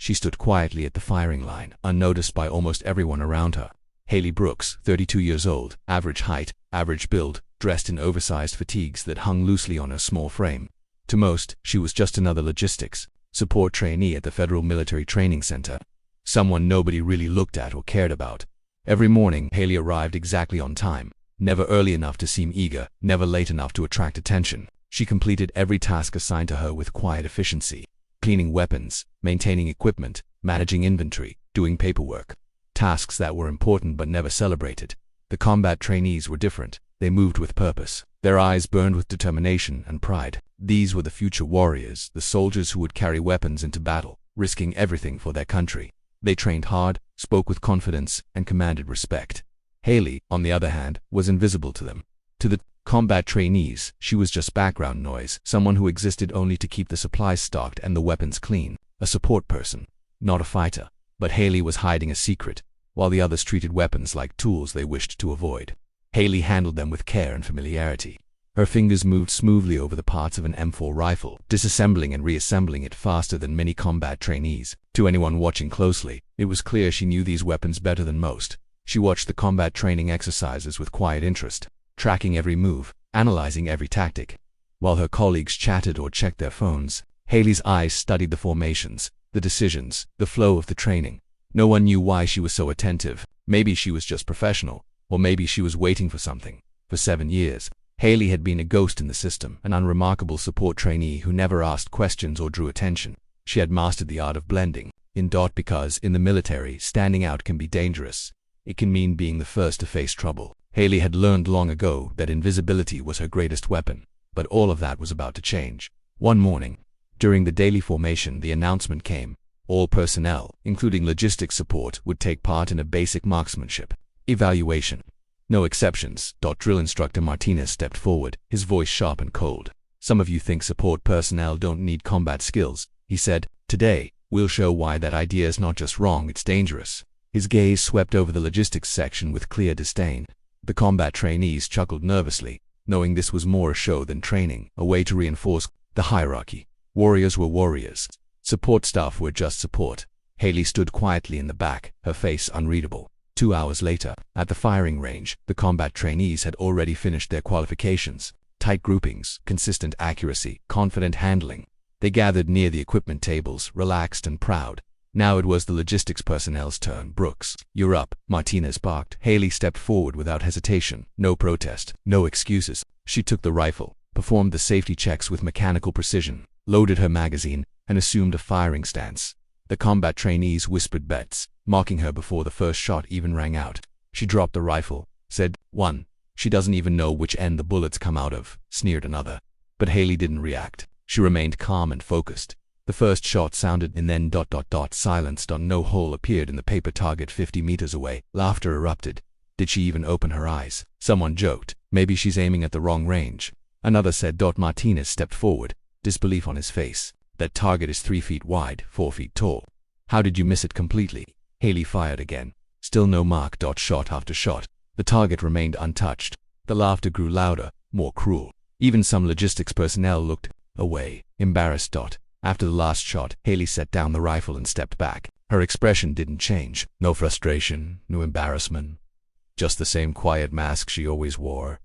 She stood quietly at the firing line, unnoticed by almost everyone around her. Haley Brooks, 32 years old, average height, average build, dressed in oversized fatigues that hung loosely on her small frame. To most, she was just another logistics support trainee at the Federal Military Training Center. Someone nobody really looked at or cared about. Every morning, Haley arrived exactly on time. Never early enough to seem eager, never late enough to attract attention. She completed every task assigned to her with quiet efficiency. Cleaning weapons, maintaining equipment, managing inventory, doing paperwork. Tasks that were important but never celebrated. The combat trainees were different. They moved with purpose. Their eyes burned with determination and pride. These were the future warriors, the soldiers who would carry weapons into battle, risking everything for their country. They trained hard, spoke with confidence, and commanded respect. Haley, on the other hand, was invisible to them. To the combat trainees, she was just background noise, someone who existed only to keep the supplies stocked and the weapons clean. A support person, not a fighter. But Haley was hiding a secret, while the others treated weapons like tools they wished to avoid. Haley handled them with care and familiarity. Her fingers moved smoothly over the parts of an M4 rifle, disassembling and reassembling it faster than many combat trainees. To anyone watching closely, it was clear she knew these weapons better than most. She watched the combat training exercises with quiet interest, tracking every move, analyzing every tactic. While her colleagues chatted or checked their phones, Haley's eyes studied the formations, the decisions, the flow of the training. No one knew why she was so attentive. Maybe she was just professional, or maybe she was waiting for something. For 7 years, Haley had been a ghost in the system, an unremarkable support trainee who never asked questions or drew attention. She had mastered the art of blending, because in the military, standing out can be dangerous. It can mean being the first to face trouble. Haley had learned long ago that invisibility was her greatest weapon, but all of that was about to change. One morning, during the daily formation, the announcement came. All personnel, including logistics support, would take part in a basic marksmanship evaluation. No exceptions. Drill instructor Martinez stepped forward, his voice sharp and cold. Some of you think support personnel don't need combat skills, he said. Today, we'll show why that idea is not just wrong, it's dangerous. His gaze swept over the logistics section with clear disdain. The combat trainees chuckled nervously, knowing this was more a show than training, a way to reinforce the hierarchy. Warriors were warriors. Support staff were just support. Haley stood quietly in the back, her face unreadable. 2 hours later, at the firing range, the combat trainees had already finished their qualifications. Tight groupings, consistent accuracy, confident handling. They gathered near the equipment tables, relaxed and proud. Now it was the logistics personnel's turn. Brooks, you're up, Martinez barked. Haley stepped forward without hesitation. No protest, no excuses. She took the rifle, performed the safety checks with mechanical precision, loaded her magazine, and assumed a firing stance. The combat trainees whispered bets, mocking her before the first shot even rang out. She dropped the rifle, said, "One. She doesn't even know which end the bullets come out of," sneered another. But Haley didn't react. She remained calm and focused. The first shot sounded and then silenced. No hole appeared in the paper target 50 meters away. Laughter erupted. Did she even open her eyes? Someone joked, maybe she's aiming at the wrong range. Another said. Martinez stepped forward, disbelief on his face. That target is 3 feet wide, 4 feet tall. How did you miss it completely? Haley fired again. Still no mark. Shot after shot. The target remained untouched. The laughter grew louder, more cruel. Even some logistics personnel looked away, embarrassed. After the last shot, Haley set down the rifle and stepped back. Her expression didn't change. No frustration, no embarrassment. Just the same quiet mask she always wore.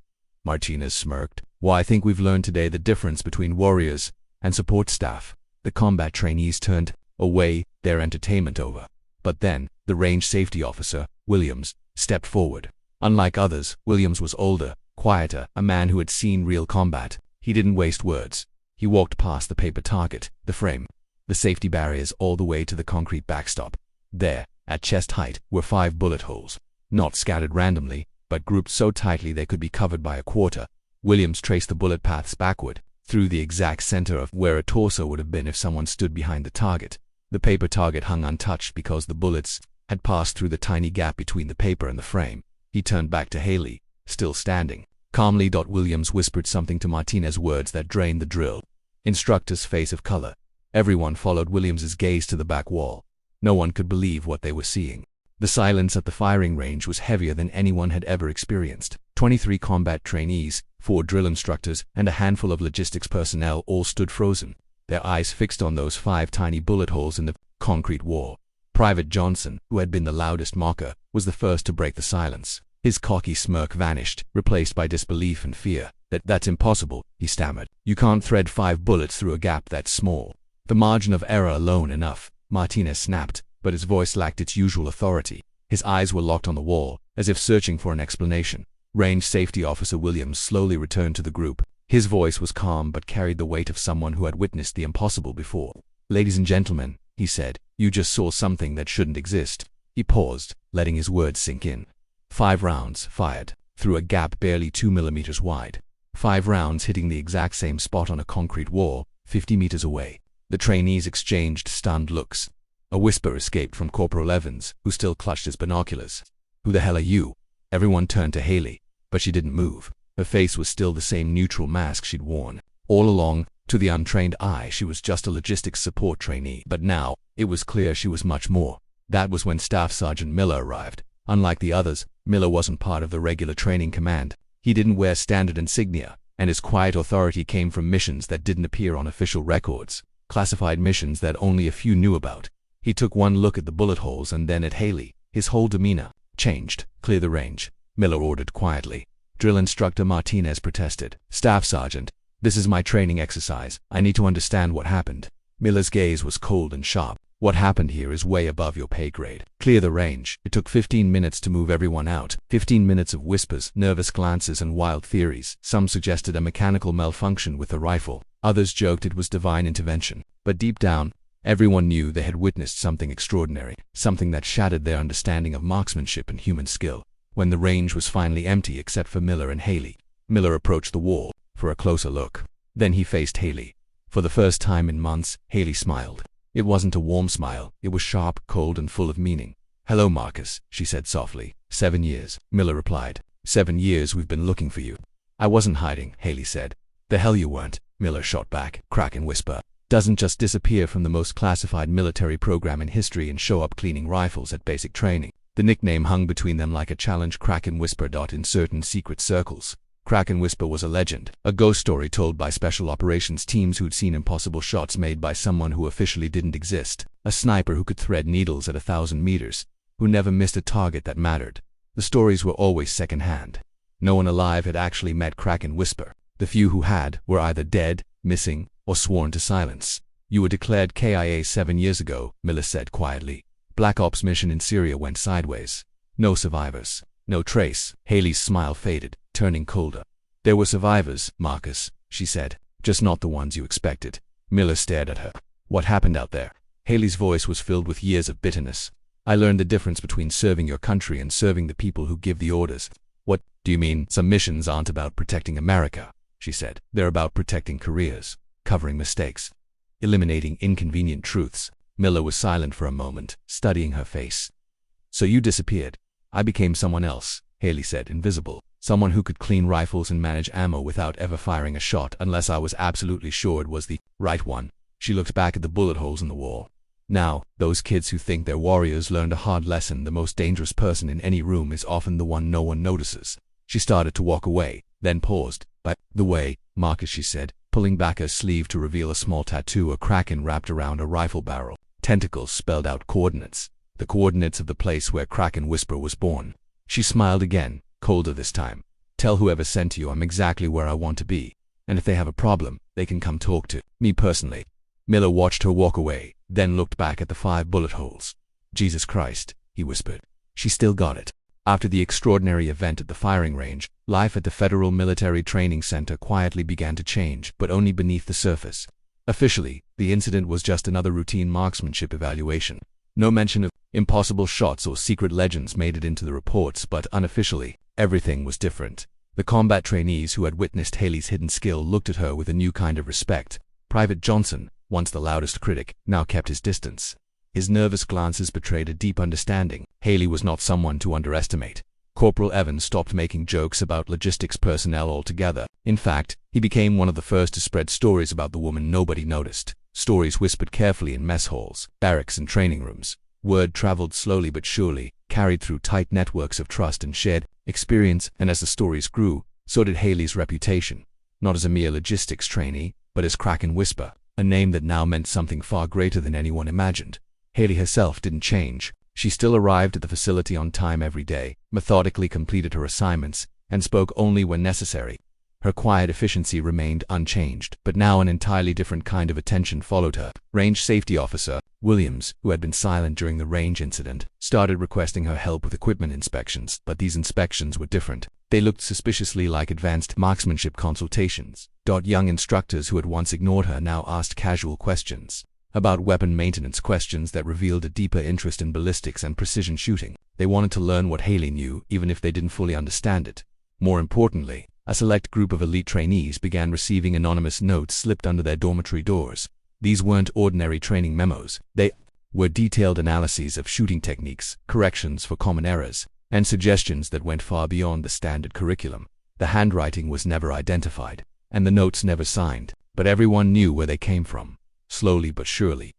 Martinez smirked. Well, I think we've learned today the difference between warriors and support staff. The combat trainees turned away, their entertainment over. But then, the range safety officer, Williams, stepped forward. Unlike others, Williams was older, quieter, a man who had seen real combat. He didn't waste words. He walked past the paper target, the frame, the safety barriers all the way to the concrete backstop. There, at chest height, were 5 bullet holes. Not scattered randomly, but grouped so tightly they could be covered by a quarter. Williams traced the bullet paths backward, through the exact center of where a torso would have been if someone stood behind the target. The paper target hung untouched because the bullets had passed through the tiny gap between the paper and the frame. He turned back to Haley, still standing. Calmly. Williams whispered something to Martinez, words that drained the drill. Instructor's face of color. Everyone followed Williams's gaze to the back wall. No one could believe what they were seeing. The silence at the firing range was heavier than anyone had ever experienced. 23 combat trainees, 4 drill instructors, and a handful of logistics personnel all stood frozen, their eyes fixed on those 5 tiny bullet holes in the concrete wall. Private Johnson, who had been the loudest mocker, was the first to break the silence. His cocky smirk vanished, replaced by disbelief and fear. That's impossible, he stammered. You can't thread 5 bullets through a gap that small. The margin of error alone enough, Martinez snapped, but his voice lacked its usual authority. His eyes were locked on the wall, as if searching for an explanation. Range Safety Officer Williams slowly returned to the group. His voice was calm but carried the weight of someone who had witnessed the impossible before. Ladies and gentlemen, he said, you just saw something that shouldn't exist. He paused, letting his words sink in. 5 rounds fired, through a gap barely 2 millimeters wide. 5 rounds hitting the exact same spot on a concrete wall, 50 meters away. The trainees exchanged stunned looks. A whisper escaped from Corporal Evans, who still clutched his binoculars. Who the hell are you? Everyone turned to Haley, but she didn't move. Her face was still the same neutral mask she'd worn. All along, to the untrained eye, she was just a logistics support trainee. But now, it was clear she was much more. That was when Staff Sergeant Miller arrived. Unlike the others, Miller wasn't part of the regular training command. He didn't wear standard insignia, and his quiet authority came from missions that didn't appear on official records. Classified missions that only a few knew about. He took one look at the bullet holes and then at Haley. His whole demeanor changed. Clear the range, Miller ordered quietly. Drill Instructor Martinez protested. Staff Sergeant, this is my training exercise. I need to understand what happened. Miller's gaze was cold and sharp. What happened here is way above your pay grade. Clear the range. It took 15 minutes to move everyone out. 15 minutes of whispers, nervous glances, and wild theories. Some suggested a mechanical malfunction with the rifle. Others joked it was divine intervention. But deep down, everyone knew they had witnessed something extraordinary, something that shattered their understanding of marksmanship and human skill. When the range was finally empty except for Miller and Haley, Miller approached the wall for a closer look. Then he faced Haley. For the first time in months, Haley smiled. It wasn't a warm smile. It was sharp, cold, and full of meaning. Hello, Marcus, she said softly. 7 years, Miller replied. 7 years we've been looking for you. I wasn't hiding, Haley said. The hell you weren't, Miller shot back. Kraken whisper. Doesn't just disappear from the most classified military program in history and show up cleaning rifles at basic training. The nickname hung between them like a challenge. Kraken Whisper. In certain secret circles, Kraken Whisper was a legend, a ghost story told by special operations teams who'd seen impossible shots made by someone who officially didn't exist, a sniper who could thread needles at 1,000 meters, who never missed a target that mattered. The stories were always secondhand. No one alive had actually met Kraken Whisper. The few who had were either dead, missing, or sworn to silence. You were declared KIA 7 years ago, Miller said quietly. Black Ops mission in Syria went sideways. No survivors. No trace. Haley's smile faded, turning colder. There were survivors, Marcus, she said. Just not the ones you expected. Miller stared at her. What happened out there? Haley's voice was filled with years of bitterness. I learned the difference between serving your country and serving the people who give the orders. What do you mean? Some missions aren't about protecting America, she said. They're about protecting careers, covering mistakes, eliminating inconvenient truths. Miller was silent for a moment, studying her face. So you disappeared. I became someone else, Haley said, invisible. Someone who could clean rifles and manage ammo without ever firing a shot unless I was absolutely sure it was the right one. She looked back at the bullet holes in the wall. Now, those kids who think they're warriors learned a hard lesson. The most dangerous person in any room is often the one no one notices. She started to walk away, then paused. By the way, Marcus, she said, pulling back her sleeve to reveal a small tattoo, a kraken wrapped around a rifle barrel. Tentacles spelled out coordinates. The coordinates of the place where Kraken Whisper was born. She smiled again, colder this time. Tell whoever sent you I'm exactly where I want to be. And if they have a problem, they can come talk to me personally. Miller watched her walk away, then looked back at the 5 bullet holes. Jesus Christ, he whispered. She still got it. After the extraordinary event at the firing range, life at the Federal Military Training Center quietly began to change, but only beneath the surface. Officially, the incident was just another routine marksmanship evaluation. No mention of impossible shots or secret legends made it into the reports, but unofficially, everything was different. The combat trainees who had witnessed Haley's hidden skill looked at her with a new kind of respect. Private Johnson, once the loudest critic, now kept his distance. His nervous glances betrayed a deep understanding. Haley was not someone to underestimate. Corporal Evans stopped making jokes about logistics personnel altogether. In fact, he became one of the first to spread stories about the woman nobody noticed. Stories whispered carefully in mess halls, barracks, and training rooms. Word traveled slowly but surely, carried through tight networks of trust and shared experience, and as the stories grew, so did Haley's reputation. Not as a mere logistics trainee, but as Kraken Whisper, a name that now meant something far greater than anyone imagined. Haley herself didn't change. She still arrived at the facility on time every day, methodically completed her assignments, and spoke only when necessary. Her quiet efficiency remained unchanged, but now an entirely different kind of attention followed her. Range Safety Officer Williams, who had been silent during the range incident, started requesting her help with equipment inspections, but these inspections were different. They looked suspiciously like advanced marksmanship consultations. Young instructors who had once ignored her now asked casual questions about weapon maintenance, questions that revealed a deeper interest in ballistics and precision shooting. They wanted to learn what Haley knew, even if they didn't fully understand it. More importantly, a select group of elite trainees began receiving anonymous notes slipped under their dormitory doors. These weren't ordinary training memos. They were detailed analyses of shooting techniques, corrections for common errors, and suggestions that went far beyond the standard curriculum. The handwriting was never identified, and the notes never signed, but everyone knew where they came from. Slowly but surely,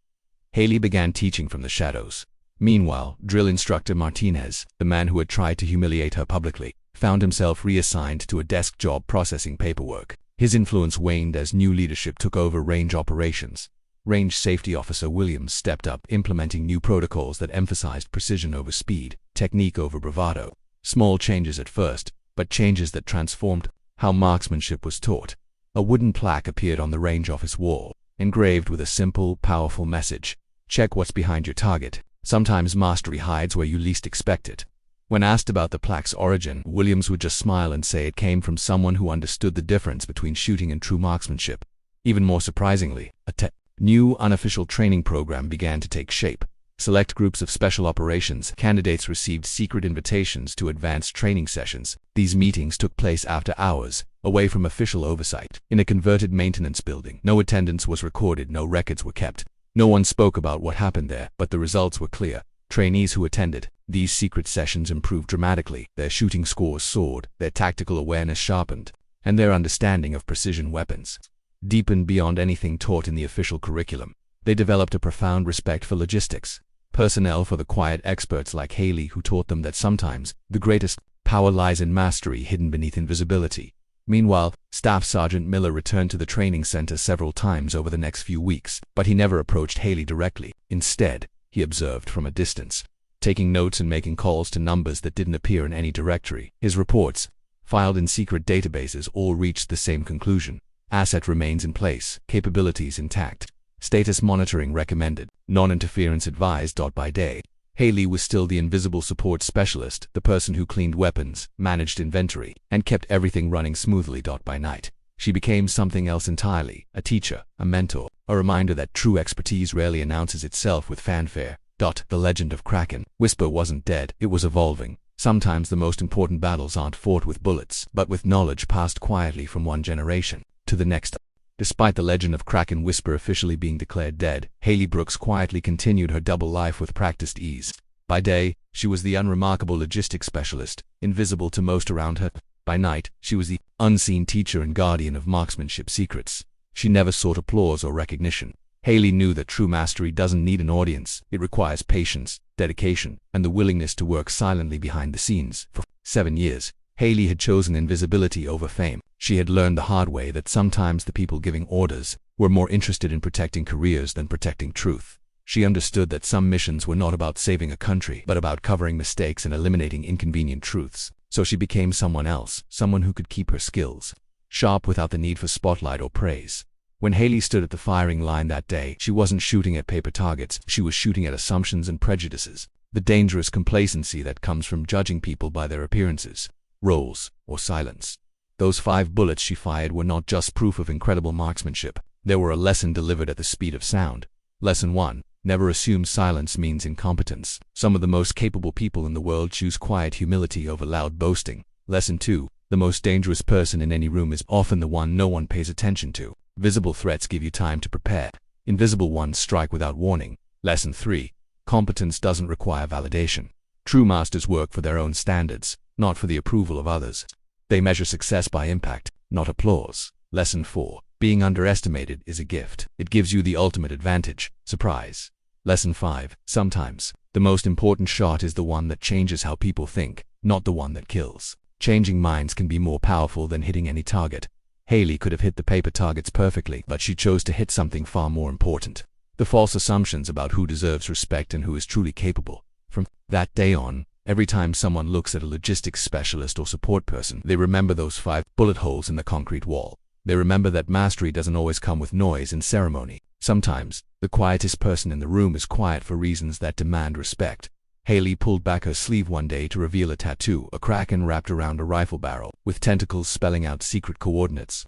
Haley began teaching from the shadows. Meanwhile, drill instructor Martinez, the man who had tried to humiliate her publicly, found himself reassigned to a desk job processing paperwork. His influence waned as new leadership took over range operations. Range Safety Officer Williams stepped up, implementing new protocols that emphasized precision over speed, technique over bravado. Small changes at first, but changes that transformed how marksmanship was taught. A wooden plaque appeared on the range office wall, engraved with a simple, powerful message: check what's behind your target. Sometimes mastery hides where you least expect it. When asked about the plaque's origin, Williams would just smile and say it came from someone who understood the difference between shooting and true marksmanship. Even more surprisingly, a new unofficial training program began to take shape. Select groups of special operations candidates received secret invitations to advanced training sessions. These meetings took place after hours, away from official oversight, in a converted maintenance building. No attendance was recorded, no records were kept. No one spoke about what happened there, but the results were clear. Trainees who attended these secret sessions improved dramatically. Their shooting scores soared, their tactical awareness sharpened, and their understanding of precision weapons deepened beyond anything taught in the official curriculum. They developed a profound respect for logistics, personnel, for the quiet experts like Haley, who taught them that sometimes the greatest power lies in mastery hidden beneath invisibility. Meanwhile, Staff Sergeant Miller returned to the training center several times over the next few weeks, but he never approached Haley directly. Instead, he observed from a distance, taking notes and making calls to numbers that didn't appear in any directory. His reports, filed in secret databases, all reached the same conclusion: asset remains in place, capabilities intact, status monitoring recommended, non-interference advised. By day, Haley was still the invisible support specialist, the person who cleaned weapons, managed inventory, and kept everything running smoothly. By night, she became something else entirely: a teacher, a mentor, a reminder that true expertise rarely announces itself with fanfare. The legend of Kraken Whisper wasn't dead, it was evolving. Sometimes the most important battles aren't fought with bullets, but with knowledge passed quietly from one generation to the next. Despite the legend of Kraken Whisper officially being declared dead, Haley Brooks quietly continued her double life with practiced ease. By day, she was the unremarkable logistics specialist, invisible to most around her. By night, she was the unseen teacher and guardian of marksmanship secrets. She never sought applause or recognition. Haley knew that true mastery doesn't need an audience. It requires patience, dedication, and the willingness to work silently behind the scenes. For 7 years, Haley had chosen invisibility over fame. She had learned the hard way that sometimes the people giving orders were more interested in protecting careers than protecting truth. She understood that some missions were not about saving a country, but about covering mistakes and eliminating inconvenient truths. So she became someone else, someone who could keep her skills sharp without the need for spotlight or praise. When Haley stood at the firing line that day, she wasn't shooting at paper targets, she was shooting at assumptions and prejudices, the dangerous complacency that comes from judging people by their appearances, roles, or silence. Those 5 bullets she fired were not just proof of incredible marksmanship, they were a lesson delivered at the speed of sound. Lesson 1. Never assume silence means incompetence. Some of the most capable people in the world choose quiet humility over loud boasting. Lesson 2. The most dangerous person in any room is often the one no one pays attention to. Visible threats give you time to prepare. Invisible ones strike without warning. Lesson 3. Competence doesn't require validation. True masters work for their own standards, not for the approval of others. They measure success by impact, not applause. Lesson 4. Being underestimated is a gift. It gives you the ultimate advantage, surprise. Lesson 5. Sometimes, the most important shot is the one that changes how people think, not the one that kills. Changing minds can be more powerful than hitting any target. Haley could have hit the paper targets perfectly, but she chose to hit something far more important. The false assumptions about who deserves respect and who is truly capable. From that day on, every time someone looks at a logistics specialist or support person, they remember those 5 bullet holes in the concrete wall. They remember that mastery doesn't always come with noise and ceremony. Sometimes, the quietest person in the room is quiet for reasons that demand respect. Haley pulled back her sleeve one day to reveal a tattoo, a kraken wrapped around a rifle barrel, with tentacles spelling out secret coordinates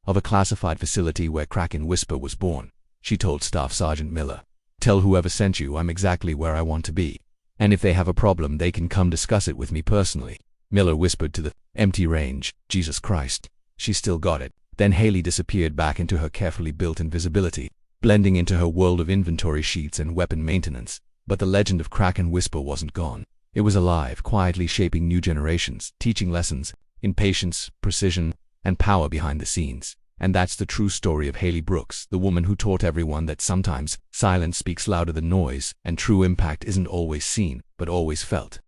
of a classified facility where Kraken Whisper was born. She told Staff Sergeant Miller, "Tell whoever sent you I'm exactly where I want to be. And if they have a problem, they can come discuss it with me personally." Miller whispered to the empty range, "Jesus Christ, she still got it." Then Haley disappeared back into her carefully built invisibility, blending into her world of inventory sheets and weapon maintenance. But the legend of Kraken Whisper wasn't gone. It was alive, quietly shaping new generations, teaching lessons in patience, precision, and power behind the scenes. And that's the true story of Haley Brooks, the woman who taught everyone that sometimes silence speaks louder than noise, and true impact isn't always seen, but always felt.